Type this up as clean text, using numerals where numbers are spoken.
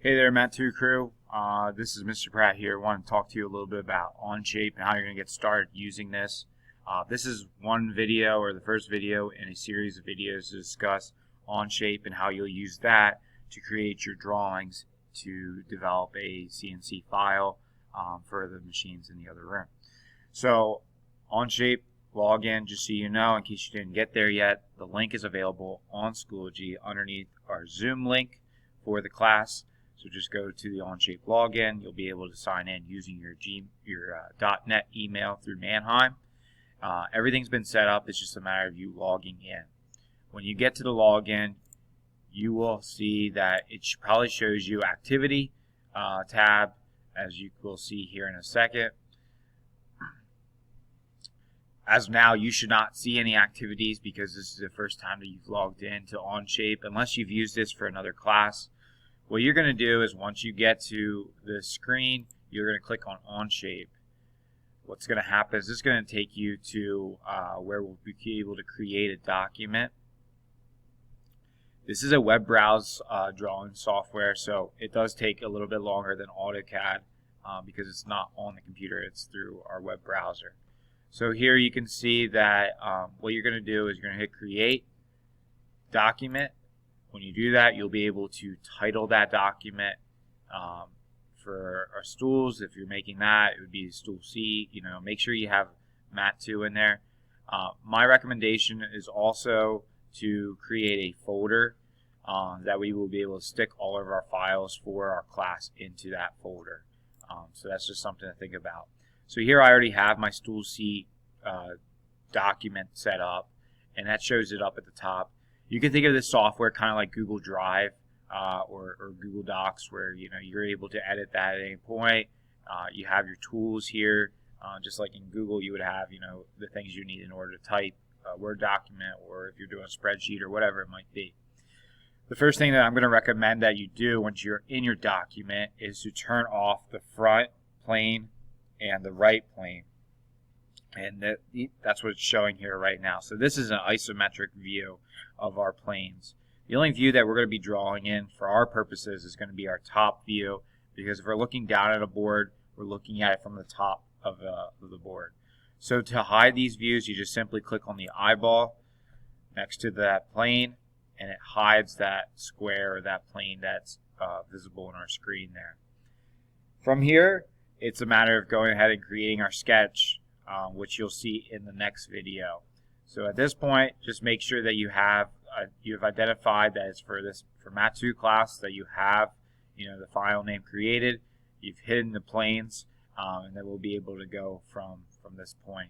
Hey there, Matt 2 crew. This is Mr. Pratt here. I want to talk to you a little bit about Onshape and how you're going to get started using this. This is one video, or the first video in a series of videos to discuss Onshape and how you'll use that to create your drawings to develop a CNC file for the machines in the other room. So Onshape, log in just so you know, in case you didn't get there yet. The link is available on Schoology underneath our Zoom link for the class. So just go to the Onshape login. You'll be able to sign in using your .NET email through Mannheim. Everything's been set up. It's just a matter of you logging in. When you get to the login, you will see that it probably shows you activity tab, as you will see here in a second. As of now, you should not see any activities because this is the first time that you've logged in to Onshape, unless you've used this for another class. What you're going to do is once you get to the screen, you're going to click on Onshape. What's going to happen is this is going to take you to where we'll be able to create a document. This is a web browse drawing software, so it does take a little bit longer than AutoCAD because it's not on the computer, it's through our web browser. So here you can see that what you're going to do is you're going to hit Create Document. When you do that, you'll be able to title that document. For our stools, if you're making that, it would be stool C. Make sure you have Mat 2 in there. My recommendation is also to create a folder that we will be able to stick all of our files for our class into that folder. So that's just something to think about. So here I already have my stool C document set up, and that shows it up at the top. You can think of this software kind of like Google Drive or Google Docs, where you're able to edit that at any point. You have your tools here, just like in Google you would have the things you need in order to type a Word document, or if you're doing a spreadsheet or whatever it might be. The first thing that I'm going to recommend that you do once you're in your document is to turn off the front plane and the right plane. And that's what it's showing here right now. So this is an isometric view of our planes. The only view that we're going to be drawing in for our purposes is going to be our top view, because if we're looking down at a board, we're looking at it from the top of the board. So to hide these views, you just simply click on the eyeball next to that plane, and it hides that square or that plane that's visible on our screen there. From here, it's a matter of going ahead and creating our sketch, which you'll see in the next video. So at this point, just make sure that you've identified that it's for Mat 2 class, that you have the file name created, you've hidden the planes, and then we'll be able to go from this point.